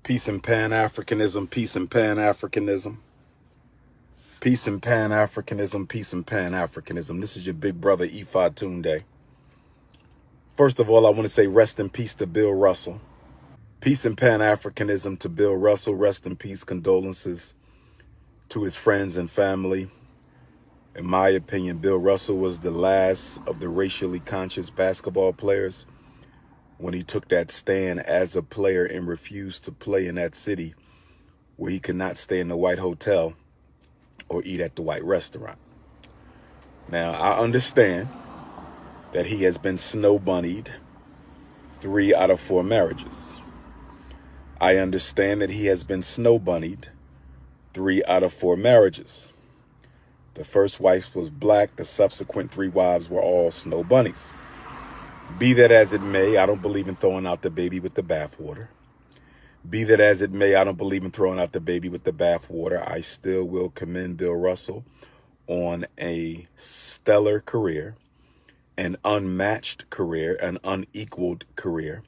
Peace and Pan-Africanism, peace and Pan-Africanism. Peace and Pan-Africanism, peace and Pan-Africanism. This is your big brother, Ifatunde. First of all, I want to say rest in peace to Bill Russell. Peace and Pan-Africanism to Bill Russell. Rest in peace, condolences to his friends and family. In my opinion, Bill Russell was the last of the racially conscious basketball players when he took that stand as a player and refused to play in that city where he could not stay in the white hotel or eat at the white restaurant. Now, I understand that he has been snow bunnied 3 out of 4 marriages. I understand that he has been snow bunnied 3 out of 4 marriages. The first wife was black. The subsequent 3 wives were all snow bunnies. Be that as it may, I don't believe in throwing out the baby with the bathwater. Be that as it may, I don't believe in throwing out the baby with the bathwater. I still will commend Bill Russell on a stellar career, an unmatched career, an unequaled career.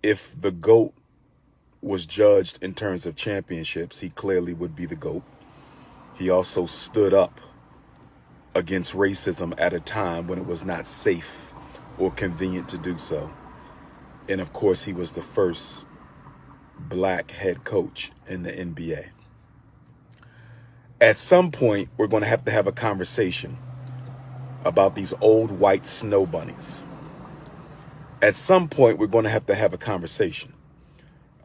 If the GOAT was judged in terms of championships, he clearly would be the GOAT. He also stood up against racism at a time when it was not safe or convenient to do so. And of course, he was the first black head coach in the NBA. At some point, we're going to have a conversation about these old white snow bunnies. At some point, we're going to have a conversation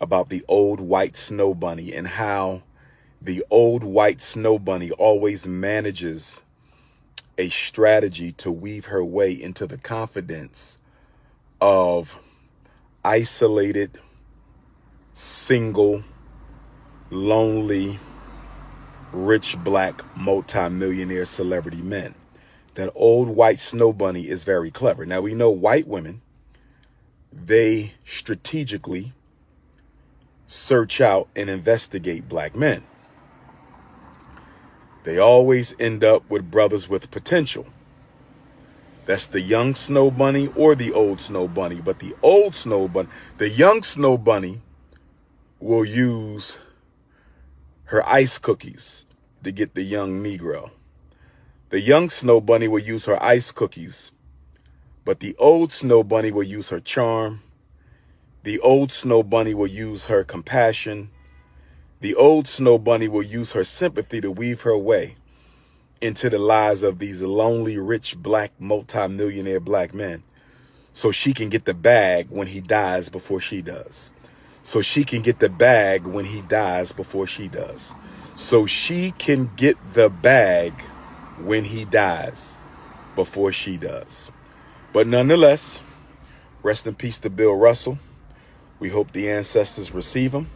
about the old white snow bunny and how the old white snow bunny always manages a strategy to weave her way into the confidence of isolated, single, lonely, rich black multimillionaire celebrity men. That old white snow bunny is very clever. Now, we know white women, they strategically search out and investigate black men. They always end up with brothers with potential. That's the young snow bunny or the old snow bunny. But the old snow bunny, the young snow bunny will use her ice cookies to get the young Negro. The young snow bunny will use her ice cookies, but the old snow bunny will use her charm. The old snow bunny will use her compassion. The old snow bunny will use her sympathy to weave her way into the lives of these lonely, rich, black, multimillionaire black men so she can get the bag when he dies before she does. So she can get the bag when he dies before she does. So she can get the bag when he dies before she does. But nonetheless, rest in peace to Bill Russell. We hope the ancestors receive him.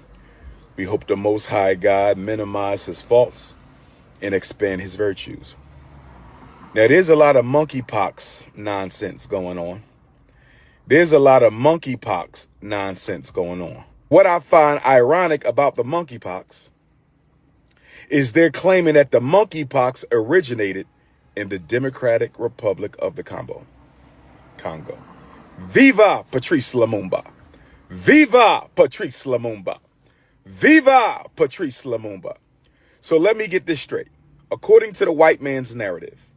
We hope the Most High God minimize his faults and expand his virtues. Now, there's a lot of monkeypox nonsense going on. There's a lot of monkeypox nonsense going on. What I find ironic about the monkeypox is they're claiming that the monkeypox originated in the Democratic Republic of the Congo. Viva Patrice Lumumba! Viva Patrice Lumumba! Viva Patrice Lumumba. So let me get this straight. According to the white man's narrative,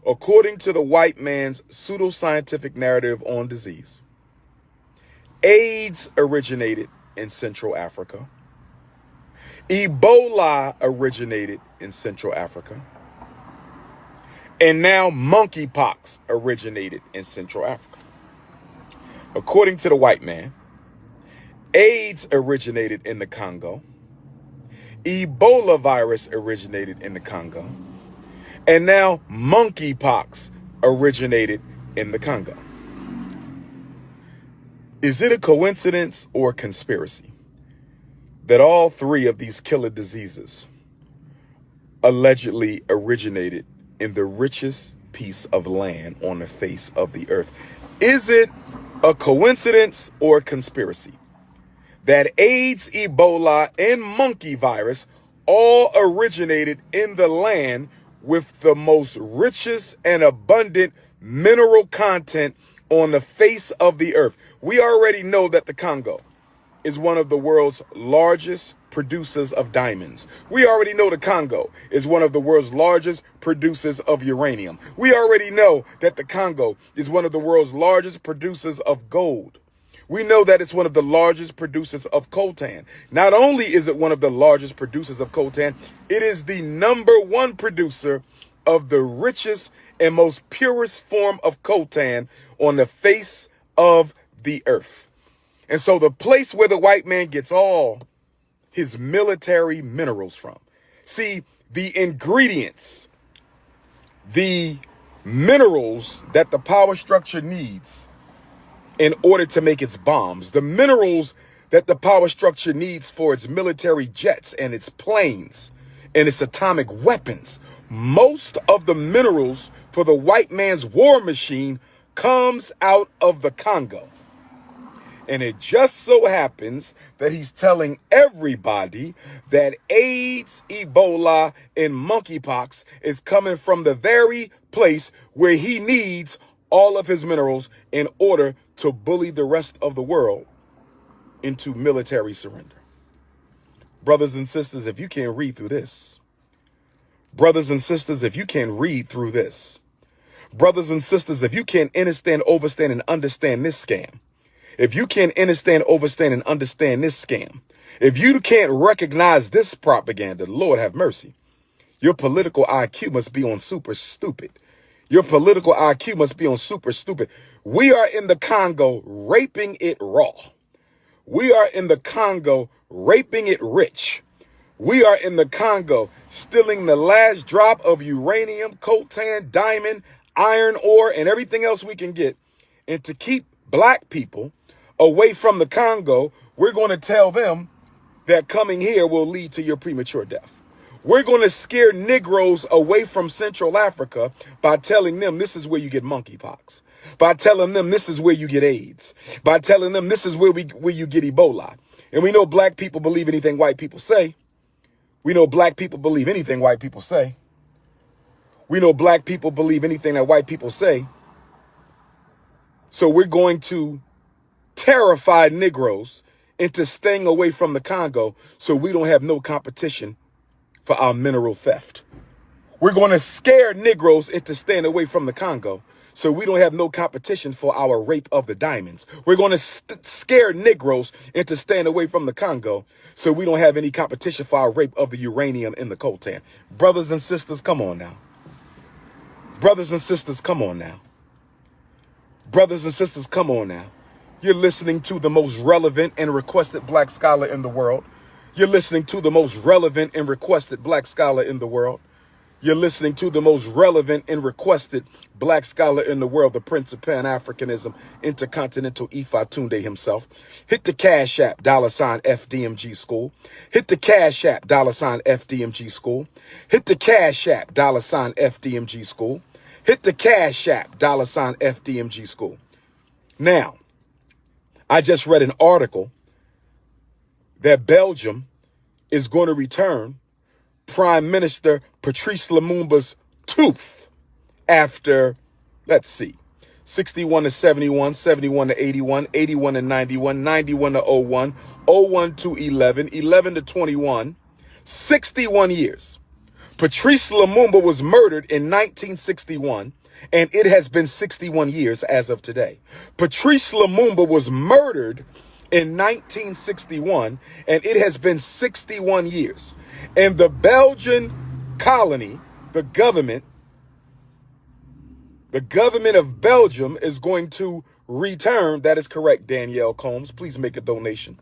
according to the white man's pseudoscientific narrative on disease, AIDS originated in Central Africa. Ebola originated in Central Africa. And now monkeypox originated in Central Africa. According to the white man, AIDS originated in the Congo. Ebola virus originated in the Congo. And now monkeypox originated in the Congo. Is it a coincidence or a conspiracy that all 3 of these killer diseases allegedly originated in the richest piece of land on the face of the earth? Is it a coincidence or a conspiracy that AIDS, Ebola, and monkey virus all originated in the land with the most richest and abundant mineral content on the face of the earth? We already know that the Congo is one of the world's largest producers of diamonds. We already know the Congo is one of the world's largest producers of uranium. We already know that the Congo is one of the world's largest producers of gold. We know that it's one of the largest producers of coltan. Not only is it one of the largest producers of coltan, it is the #1 producer of the richest and most purest form of coltan on the face of the earth. And so the place where the white man gets all his military minerals from. See, the ingredients, the minerals that the power structure needs in order to make its bombs, the minerals that the power structure needs for its military jets and its planes and its atomic weapons. Most of the minerals for the white man's war machine comes out of the Congo. And it just so happens that he's telling everybody that AIDS, Ebola, and monkeypox is coming from the very place where he needs all of his minerals in order to bully the rest of the world into military surrender. Brothers and sisters, if you can't read through this, brothers and sisters, if you can't read through this, brothers and sisters, if you can't understand, overstand, and understand this scam, if you can't understand, overstand, and understand this scam, if you can't recognize this propaganda, Lord have mercy, your political IQ must be on super stupid. Your political IQ must be on super stupid. We are in the Congo raping it raw. We are in the Congo raping it rich. We are in the Congo stealing the last drop of uranium, coltan, diamond, iron ore, and everything else we can get. And to keep black people away from the Congo, we're going to tell them that coming here will lead to your premature death. We're going to scare Negroes away from Central Africa by telling them this is where you get monkeypox, by telling them this is where you get AIDS, by telling them this is where you get Ebola. And we know black people believe anything white people say. We know black people believe anything white people say. We know black people believe anything that white people say. So we're going to terrify Negroes into staying away from the Congo so we don't have no competition for our mineral theft. We're going to scare Negroes into staying away from the Congo so we don't have no competition for our rape of the diamonds. We're going to scare Negroes into staying away from the Congo so we don't have any competition for our rape of the uranium in the coltan. Brothers and sisters, come on now. Brothers and sisters, come on now. Brothers and sisters, come on now. You're listening to the most relevant and requested black scholar in the world. You're listening to the most relevant and requested black scholar in the world. You're listening to the most relevant and requested black scholar in the world, the Prince of Pan-Africanism, Intercontinental Ifatunde himself. Hit the Cash App, $FDMG School. Hit the Cash App, $FDMG School. Hit the Cash App, $FDMG School. Hit the Cash App, $FDMG School. Now, I just read an article that Belgium is going to return Prime Minister Patrice Lumumba's tooth after, let's see, 61 to 71, 71 to 81, 81 to 91, 91 to 01, 01 to 11, 11 to 21, 61 years. Patrice Lumumba was murdered in 1961, and it has been 61 years as of today. Patrice Lumumba was murdered in 1961, and it has been 61 years. And the Belgian colony, the government of Belgium is going to return. That is correct, Danielle Combs. Please make a donation.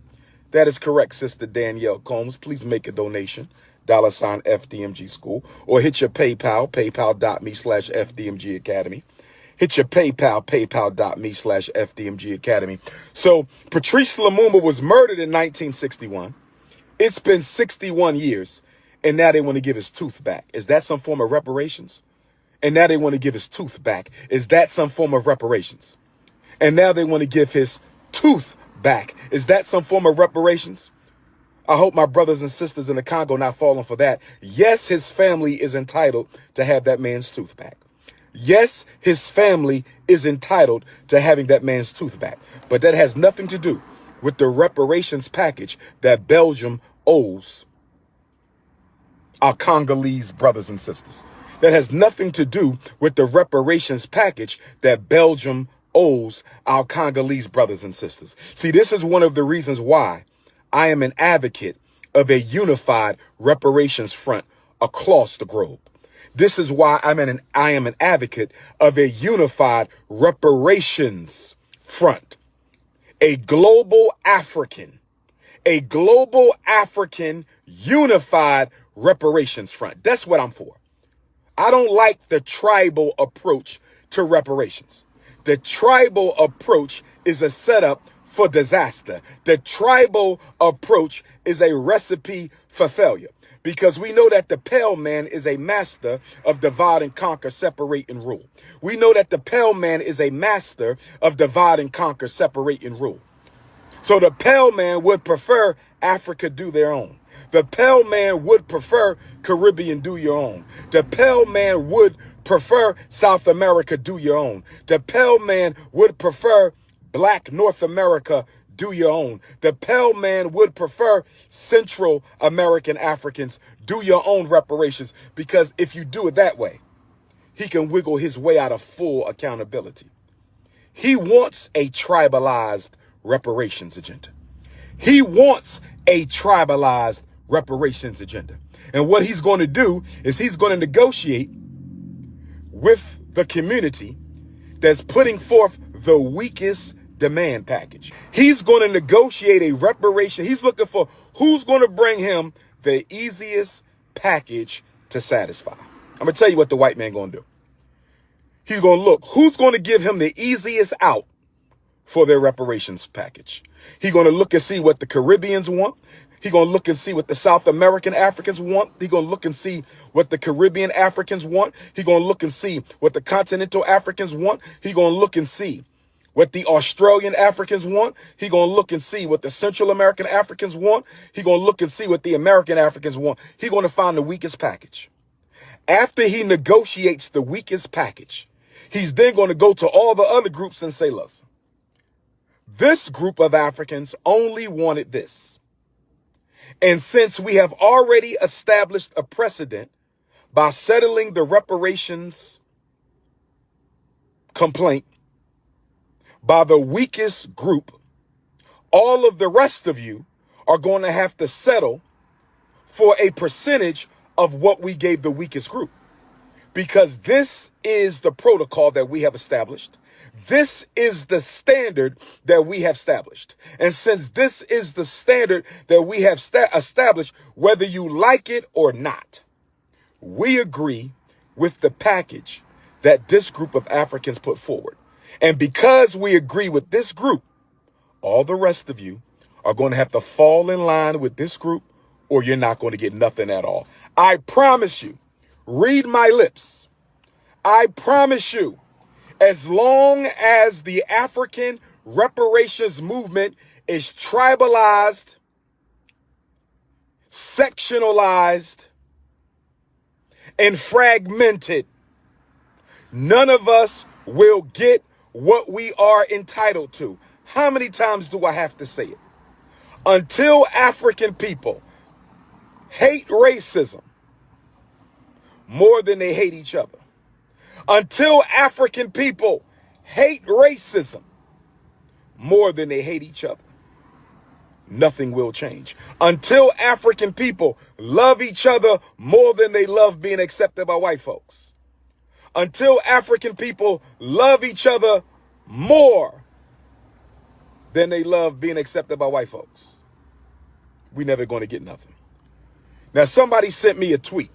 That is correct, Sister Danielle Combs. Please make a donation. $FDMG School. Or hit your PayPal, paypal.me/FDMG Academy. Hit your PayPal, paypal.me/FDMG Academy. So Patrice Lumumba was murdered in 1961. It's been 61 years, and now they want to give his tooth back. Is that some form of reparations? And now they want to give his tooth back. Is that some form of reparations? And now they want to give his tooth back. Is that some form of reparations? I hope my brothers and sisters in the Congo not falling for that. Yes, his family is entitled to have that man's tooth back. Yes, his family is entitled to having that man's tooth back. But that has nothing to do with the reparations package that Belgium owes our Congolese brothers and sisters. That has nothing to do with the reparations package that Belgium owes our Congolese brothers and sisters. See, this is one of the reasons why I am an advocate of a unified reparations front across the globe. This is why I am an advocate of a unified reparations front, a global African unified reparations front. That's what I'm for. I don't like the tribal approach to reparations. The tribal approach is a setup for disaster. The tribal approach is a recipe for failure, because we know that the pale man is a master of divide and conquer, separate and rule. We know that the pale man is a master of divide and conquer, separate and rule. So the pale man would prefer Africa do their own. The pale man would prefer Caribbean do your own. The pale man would prefer South America do your own. The pale man would prefer Black North America do your own. The pale man would prefer Central American Africans do your own reparations, because if you do it that way, he can wiggle his way out of full accountability. He wants a tribalized reparations agenda. He wants a tribalized reparations agenda. And what he's going to do is he's going to negotiate with the community that's putting forth the weakest demand package. He's going to negotiate a reparation. He's looking for who's going to bring him the easiest package to satisfy. I'm going to tell you what the white man going to do. He's going to look who's going to give him the easiest out for their reparations package. He's going to look and see what the Caribbeans want. He's going to look and see what the South American Africans want. He's going to look and see what the Caribbean Africans want. He's going to look and see what the continental Africans want. He's going to look and see what the Australian Africans want. He's going to look and see what the Central American Africans want. He's going to look and see what the American Africans want. He's going to find the weakest package. After he negotiates the weakest package, he's then going to go to all the other groups and say, listen, this group of Africans only wanted this. And since we have already established a precedent by settling the reparations complaint by the weakest group, all of the rest of you are going to have to settle for a percentage of what we gave the weakest group. Because this is the protocol that we have established. This is the standard that we have established. And since this is the standard that we have established, whether you like it or not, we agree with the package that this group of Africans put forward. And because we agree with this group, all the rest of you are going to have to fall in line with this group, or you're not going to get nothing at all. I promise you, read my lips. I promise you, as long as the African reparations movement is tribalized, sectionalized, and fragmented, none of us will get what we are entitled to. How many times do I have to say it? Until African people hate racism more than they hate each other. Until African people hate racism more than they hate each other, nothing will change. Until African people love each other more than they love being accepted by white folks. Until African people love each other more than they love being accepted by white folks, we never going to get nothing. Now, somebody sent me a tweet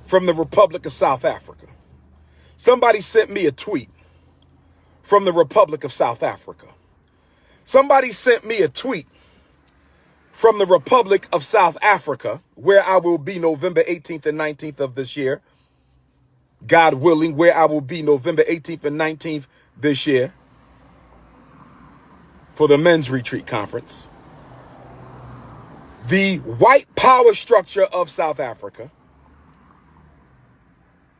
from the Republic of South Africa. Somebody sent me a tweet from the Republic of South Africa. Somebody sent me a tweet from the Republic of South Africa, where I will be November 18th and 19th of this year. God willing, where I will be November 18th and 19th this year for the men's retreat conference. The white power structure of South Africa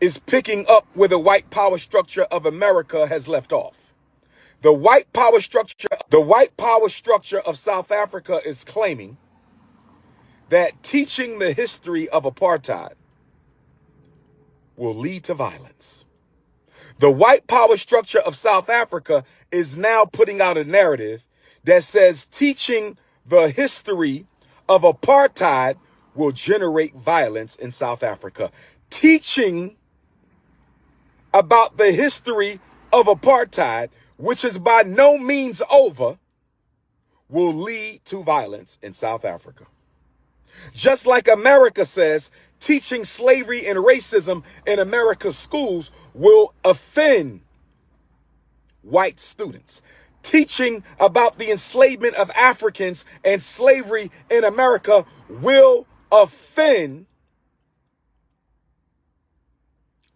is picking up where the white power structure of America has left off. The white power structure The white power structure of South Africa is claiming that teaching the history of apartheid will lead to violence. The white power structure of South Africa is now putting out a narrative that says teaching the history of apartheid will generate violence in South Africa. Teaching about the history of apartheid, which is by no means over, will lead to violence in South Africa. Just like America says, teaching slavery and racism in America's schools will offend white students. Teaching about the enslavement of Africans and slavery in America will offend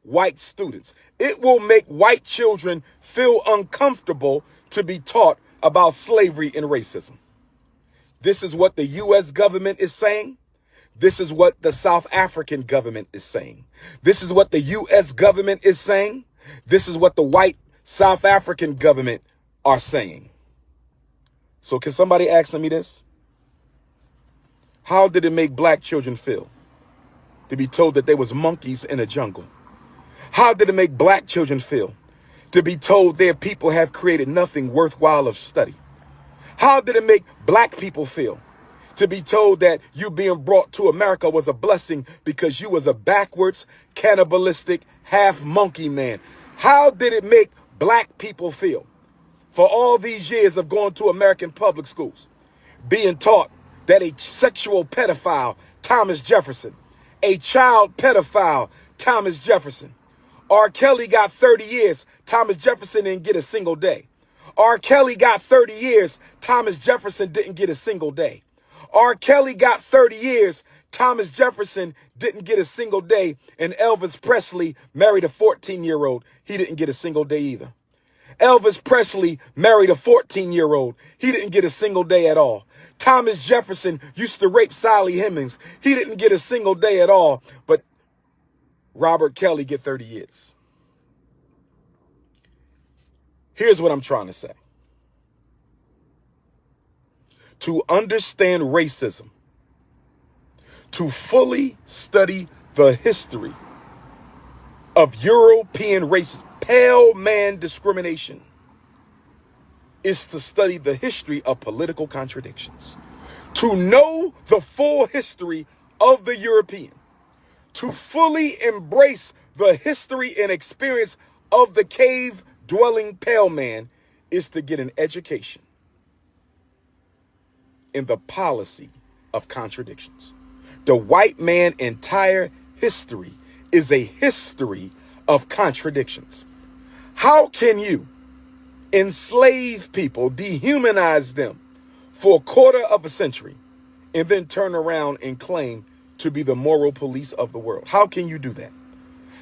white students. It will make white children feel uncomfortable to be taught about slavery and racism. This is what the U.S. government is saying. This is what the South African government is saying. This is what the U.S. government is saying. This is what the white South African government are saying. So can somebody ask me this? How did it make black children feel to be told that they was monkeys in a jungle? How did it make black children feel to be told their people have created nothing worthwhile of study? How did it make black people feel to be told that you being brought to America was a blessing because you was a backwards, cannibalistic, half monkey man? How did it make black people feel for all these years of going to American public schools, being taught that a sexual pedophile, Thomas Jefferson, a child pedophile, Thomas Jefferson, R. Kelly got 30 years, Thomas Jefferson didn't get a single day. R. Kelly got 30 years, Thomas Jefferson didn't get a single day. R. Kelly got 30 years, Thomas Jefferson didn't get a single day, and Elvis Presley married a 14-year-old. He didn't get a single day either. Elvis Presley married a 14-year-old. He didn't get a single day at all. Thomas Jefferson used to rape Sally Hemings. He didn't get a single day at all, but Robert Kelly get 30 years. Here's what I'm trying to say. To understand racism, to fully study the history of European racism, pale man discrimination, is to study the history of political contradictions. To know the full history of the European, to fully embrace the history and experience of the cave-dwelling pale man, is to get an education in the policy of contradictions. The white man entire history is a history of contradictions. How can you enslave people, dehumanize them for a quarter of a century, and then turn around and claim to be the moral police of the world? How can you do that?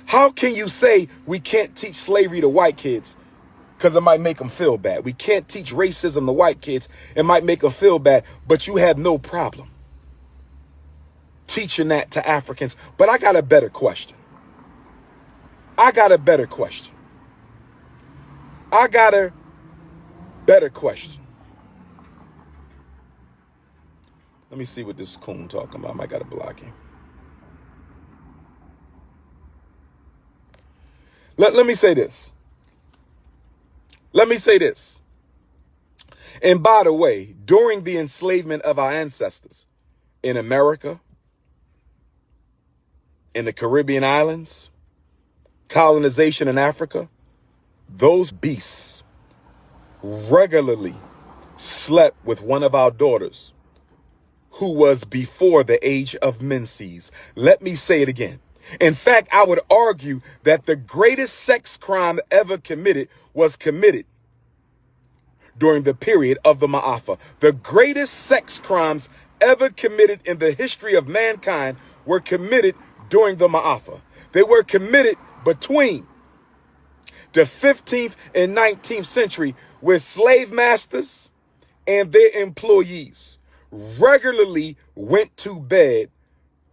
How can you say we can't teach slavery to white kids because it might make them feel bad? We can't teach racism to white kids. It might make them feel bad, but you have no problem teaching that to Africans. But I got a better question. I got a better question. Let me see what this coon talking about. I might got to block him. Let me say this. And by the way, during the enslavement of our ancestors in America, in the Caribbean islands, colonization in Africa, those beasts regularly slept with one of our daughters who was before the age of menses. Let me say it again. In fact, I would argue that the greatest sex crime ever committed was committed during the period of the Ma'afa. The greatest sex crimes ever committed in the history of mankind were committed during the Ma'afa. They were committed between the 15th and 19th century, where slave masters and their employees regularly went to bed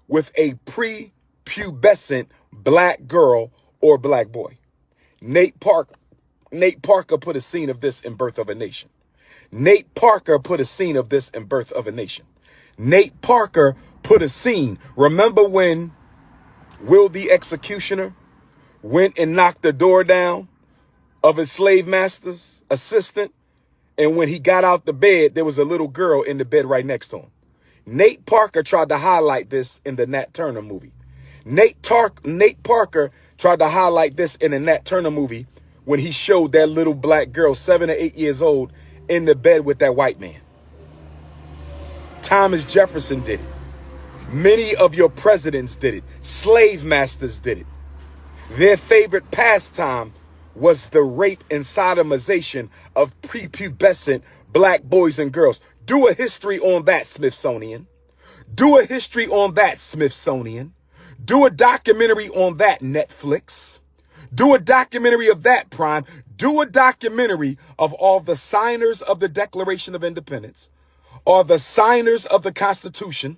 with a prepubescent black girl or black boy. Nate Parker put a scene of this in Birth of a Nation. Nate Parker put a scene of this in Birth of a Nation. Nate Parker put a scene. Remember when Will the Executioner went and knocked the door down of his slave master's assistant? And when he got out the bed, there was a little girl in the bed right next to him. Nate Parker tried to highlight this in the Nat Turner movie. Nate Parker tried to highlight this in the Nat Turner movie when he showed that little black girl, 7 or 8 years old, in the bed with that white man. Thomas Jefferson did it. Many of your presidents did it. Slave masters did it. Their favorite pastime was the rape and sodomization of prepubescent black boys and girls. Do a history on that, Smithsonian. Do a history on that, Smithsonian. Do a documentary on that, Netflix. Do a documentary of that, Prime. Do a documentary of all the signers of the Declaration of Independence, or the signers of the Constitution.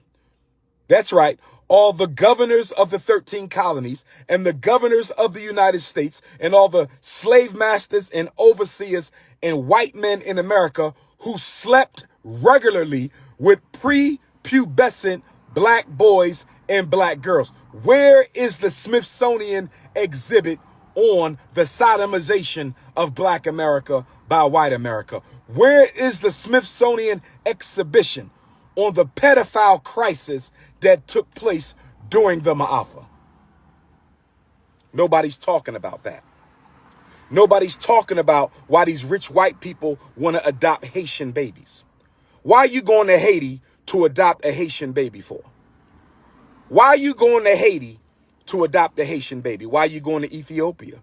That's right. All the governors of the 13 colonies and the governors of the United States and all the slave masters and overseers and white men in America who slept regularly with prepubescent black boys and black girls. Where is the Smithsonian exhibit on the sodomization of black America by white America? Where is the Smithsonian exhibition on the pedophile crisis that took place during the Ma'afa? Nobody's talking about that. Nobody's talking about why these rich white people want to adopt Haitian babies. Why are you going to Haiti to adopt a Haitian baby for? Why are you going to Haiti to adopt a Haitian baby? Why are you going to Ethiopia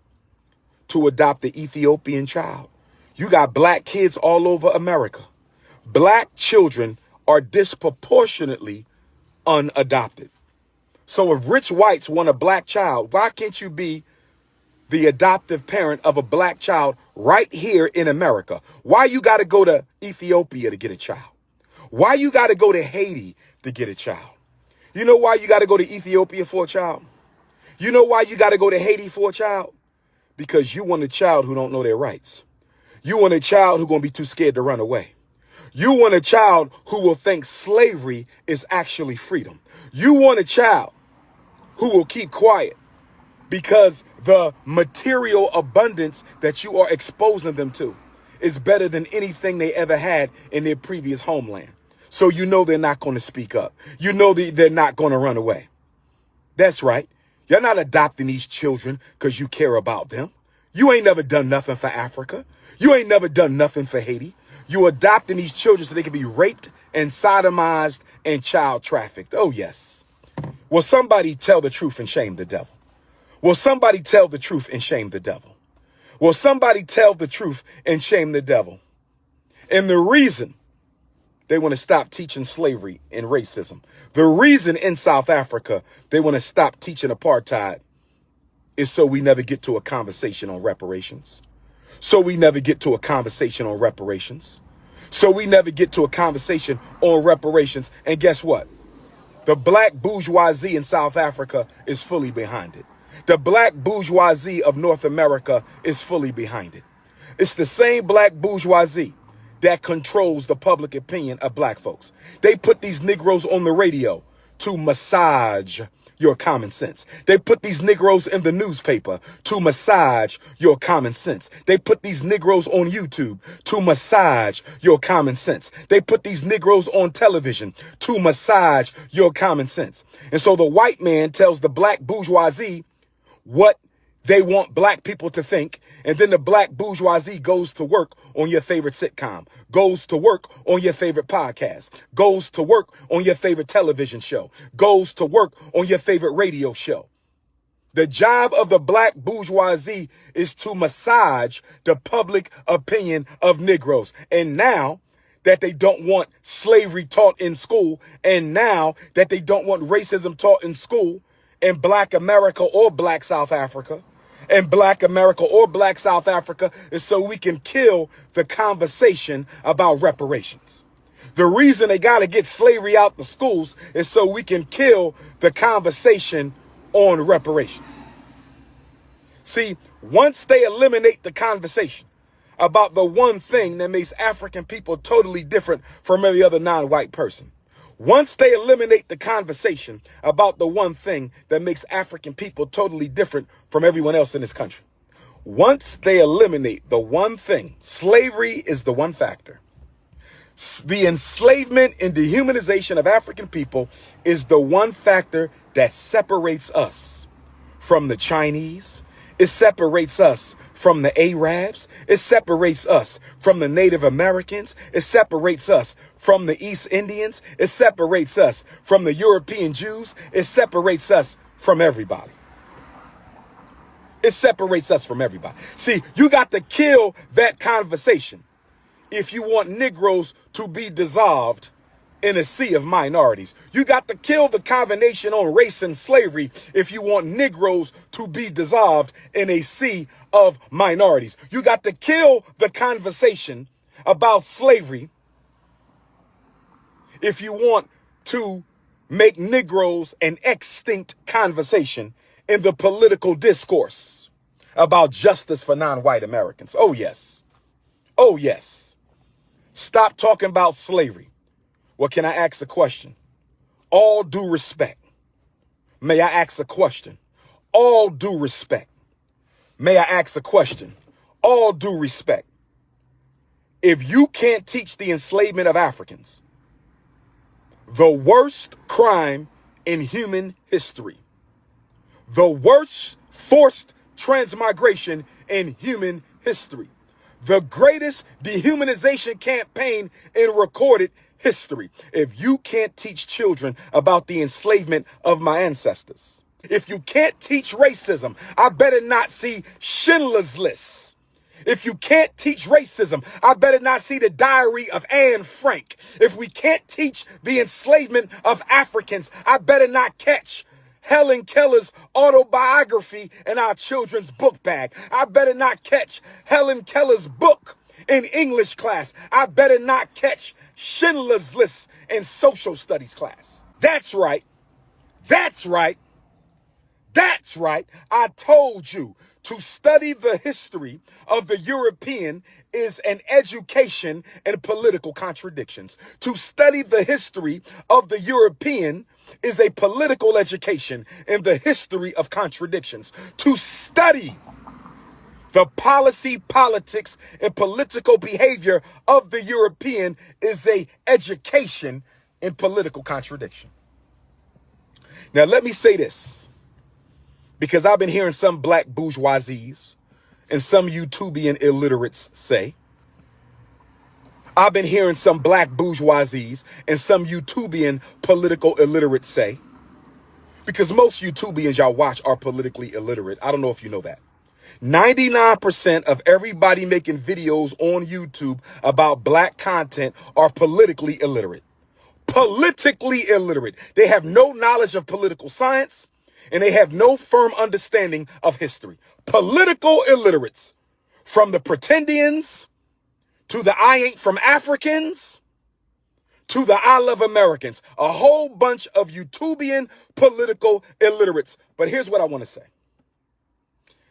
to adopt the Ethiopian child? You got black kids all over America. Black children are disproportionately unadopted. So if rich whites want a black child, why can't you be the adoptive parent of a black child right here in America? Why you got to go to Ethiopia to get a child? Why you got to go to Haiti to get a child? You know why you got to go to Ethiopia for a child? You know why you got to go to Haiti for a child? Because you want a child who don't know their rights. You want a child who's going to be too scared to run away. You want a child who will think slavery is actually freedom. You want a child who will keep quiet because the material abundance that you are exposing them to is better than anything they ever had in their previous homeland. So you know they're not going to speak up. You know they're not going to run away. That's right. You're not adopting these children because you care about them. You ain't never done nothing for Africa. You ain't never done nothing for Haiti. You adopting these children so they can be raped and sodomized and child trafficked. Oh, yes. Will somebody tell the truth and shame the devil? Will somebody tell the truth and shame the devil? Will somebody tell the truth and shame the devil? And the reason they want to stop teaching slavery and racism, the reason in South Africa they want to stop teaching apartheid, is so we never get to a conversation on reparations. So we never get to a conversation on reparations. So we never get to a conversation on reparations. And guess what? The black bourgeoisie in South Africa is fully behind it. The black bourgeoisie of North America is fully behind it. It's the same black bourgeoisie that controls the public opinion of black folks. They put these Negroes on the radio to massage your common sense. They put these Negroes in the newspaper to massage your common sense. They put these Negroes on YouTube to massage your common sense. They put these Negroes on television to massage your common sense. And so the white man tells the black bourgeoisie what they want black people to think. And then the black bourgeoisie goes to work on your favorite sitcom, goes to work on your favorite podcast, goes to work on your favorite television show, goes to work on your favorite radio show. The job of the black bourgeoisie is to massage the public opinion of Negroes. And now that they don't want slavery taught in school, and now that they don't want racism taught in school in black America or black South Africa, and black America or black South Africa, is so we can kill the conversation about reparations. The reason they got to get slavery out the schools is so we can kill the conversation on reparations. See, once they eliminate the conversation about the one thing that makes African people totally different from every other non-white person. Once they eliminate the conversation about the one thing that makes African people totally different from everyone else in this country. Once they eliminate the one thing, slavery is the one factor. The enslavement and dehumanization of African people is the one factor that separates us from the Chinese. It separates us from the Arabs. It separates us from the Native Americans. It separates us from the East Indians. It separates us from the European Jews. It separates us from everybody. It separates us from everybody. See, you got to kill that conversation if you want Negroes to be dissolved in a sea of minorities. You got to kill the combination on race and slavery if you want Negroes to be dissolved in a sea of minorities. You got to kill the conversation about slavery if you want to make Negroes an extinct conversation in the political discourse about justice for non-white Americans. Oh, yes. Oh, yes. Stop talking about slavery. Well, can I ask a question? All due respect. May I ask a question? All due respect. May I ask a question? All due respect. If you can't teach the enslavement of Africans, the worst crime in human history, the worst forced transmigration in human history, the greatest dehumanization campaign in recorded history. If you can't teach children about the enslavement of my ancestors, if you can't teach racism, I better not see Schindler's List. If you can't teach racism, I better not see the Diary of Anne Frank. If we can't teach the enslavement of Africans, I better not catch Helen Keller's autobiography in our children's book bag. I better not catch Helen Keller's book in English class. I better not catch Schindler's List in social studies class. That's right. That's right. That's right. I told you to study the history of the European is an education in political contradictions. To study the history of the European is a political education in the history of contradictions. To study the policy, politics, and political behavior of the European is a education in political contradiction. Now, let me say this, because I've been hearing some black bourgeoisies and some YouTubian illiterates say, I've been hearing some black bourgeoisies and some YouTubian political illiterates say, because most YouTubians y'all watch are politically illiterate. I don't know if you know that. 99% of everybody making videos on YouTube about black content are politically illiterate. Politically illiterate. They have no knowledge of political science and they have no firm understanding of history. Political illiterates, from the pretendians to the I ain't from Africans to the I love Americans. A whole bunch of YouTubian political illiterates. But here's what I want to say.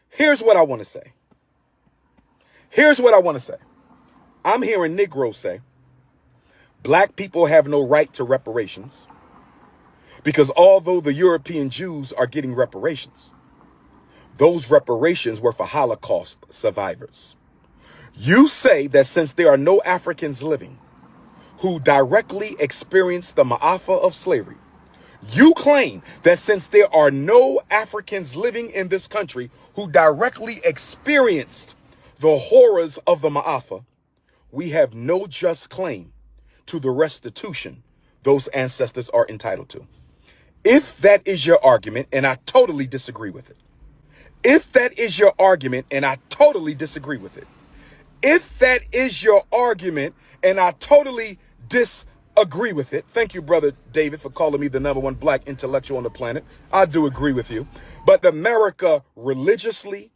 Here's what I want to say. Here's what I want to say. I'm hearing Negroes say black people have no right to reparations because although the European Jews are getting reparations, those reparations were for Holocaust survivors. You say that since there are no Africans living who directly experienced the ma'afa of slavery, you claim that since there are no Africans living in this country who directly experienced the horrors of the ma'afa, we have no just claim to the restitution those ancestors are entitled to. If that is your argument, and I totally disagree with it. If that is your argument, and I totally disagree with it. If that is your argument, and I totally disagree with it. Thank you, Brother David, for calling me the #1 black intellectual on the planet. I do agree with you. But America religiously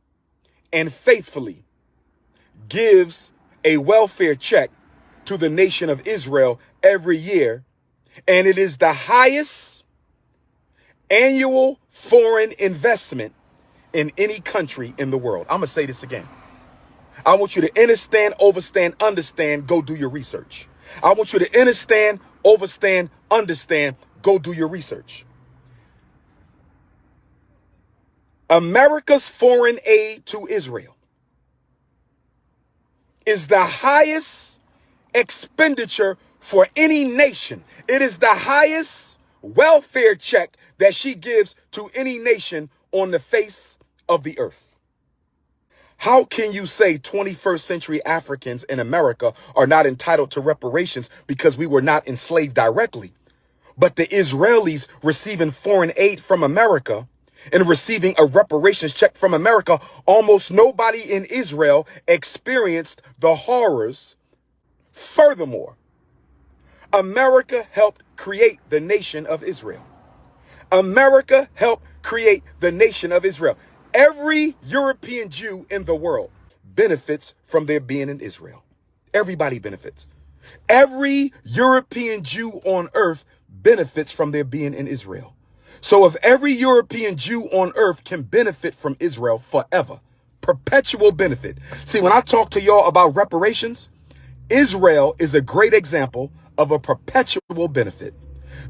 and faithfully gives a welfare check to the nation of Israel every year. And it is the highest annual foreign investment in any country in the world. I'm going to say this again. I want you to understand, overstand, understand, go do your research. I want you to understand, overstand, understand, go do your research. America's foreign aid to Israel is the highest expenditure for any nation. It is the highest welfare check that she gives to any nation on the face of the earth. How can you say 21st century Africans in America are not entitled to reparations because we were not enslaved directly, but the Israelis receiving foreign aid from America and receiving a reparations check from America, almost nobody in Israel experienced the horrors? Furthermore, America helped create the nation of Israel. America helped create the nation of Israel. Every European Jew in the world benefits from their being in Israel. Everybody benefits. Every European Jew on earth benefits from their being in Israel. So if every European Jew on earth can benefit from Israel forever, perpetual benefit. See, when I talk to y'all about reparations, Israel is a great example of a perpetual benefit.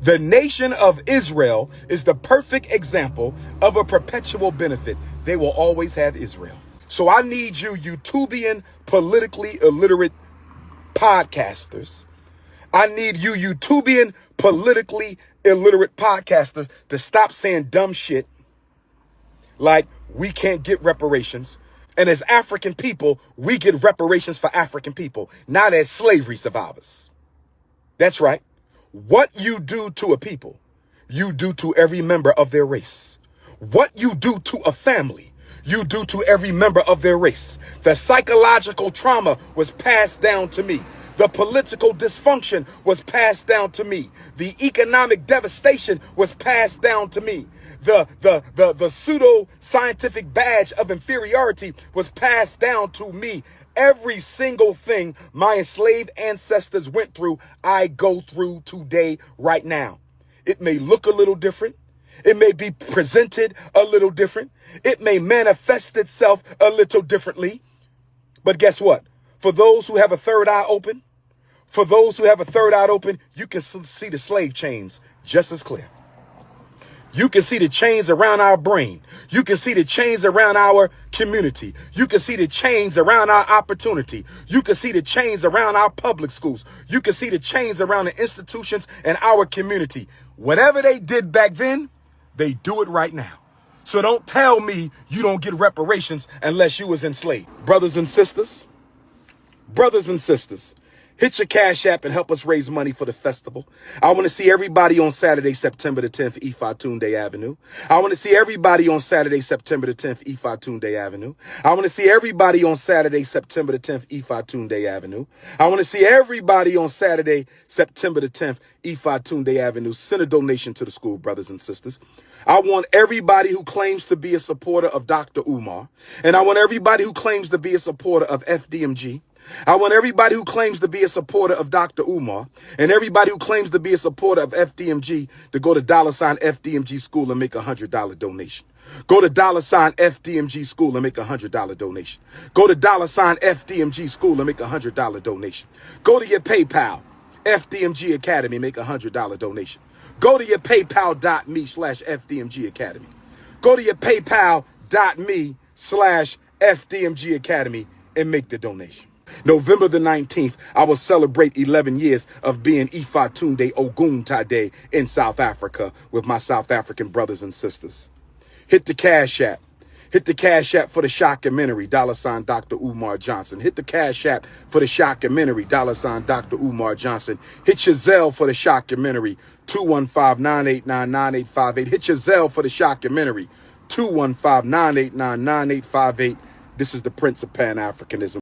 The nation of Israel is the perfect example of a perpetual benefit. They will always have Israel. So I need you YouTubian, politically illiterate podcasters. I need you YouTubian, politically illiterate podcasters to stop saying dumb shit like we can't get reparations. And as African people, we get reparations for African people, not as slavery survivors. That's right. What you do to a people, you do to every member of their race. What you do to a family, you do to every member of their race. The psychological trauma was passed down to me. The political dysfunction was passed down to me. The economic devastation was passed down to me. The pseudo-scientific badge of inferiority was passed down to me. Every single thing my enslaved ancestors went through, I go through today, right now. It may look a little different. It may be presented a little different. It may manifest itself a little differently. But guess what? For those who have a third eye open, you can see the slave chains just as clear. You can see the chains around our brain. You can see the chains around our community. You can see the chains around our opportunity. You can see the chains around our public schools. You can see the chains around the institutions and our community. Whatever they did back then, they do it right now. So don't tell me you don't get reparations unless you was enslaved. Brothers and sisters, hit your Cash App and help us raise money for the festival. I want to see everybody on Saturday, September the 10th, Ifatunde Avenue. I want to see everybody on Saturday, September the 10th, Ifatunde Avenue. I want to see everybody on Saturday, September the 10th, Ifatunde Avenue. I want to see everybody on Saturday, September the 10th, Ifatunde Avenue. Send a donation to the school, brothers and sisters. I want everybody who claims to be a supporter of DR.UMAR, and I want everybody who claims to be a supporter of FDMG. I want everybody who claims to be a supporter of DR.UMAR and everybody who claims to be a supporter of FDMG to go to $FDMG school and make a $100 donation. Go to $FDMG school and make a $100 donation. Go to $FDMG school and make a $100 donation. Go to your PayPal, FDMG Academy, make a $100 donation. Go to your paypal.me/FDMG Academy. Go to your paypal.me/FDMG Academy and make the donation. November the 19th, I will celebrate 11 years of being Ifatunde Oguntade in South Africa with my South African brothers and sisters. Hit the Cash App. Hit the Cash App for the shockumentary, $DrUmarJohnson. Hit the Cash App for the shockumentary, $DrUmarJohnson. Hit your Zelle for the shockumentary, 215-989-9858. Hit your Zelle for the shockumentary, 215-989-9858. This is the Prince of Pan-Africanism.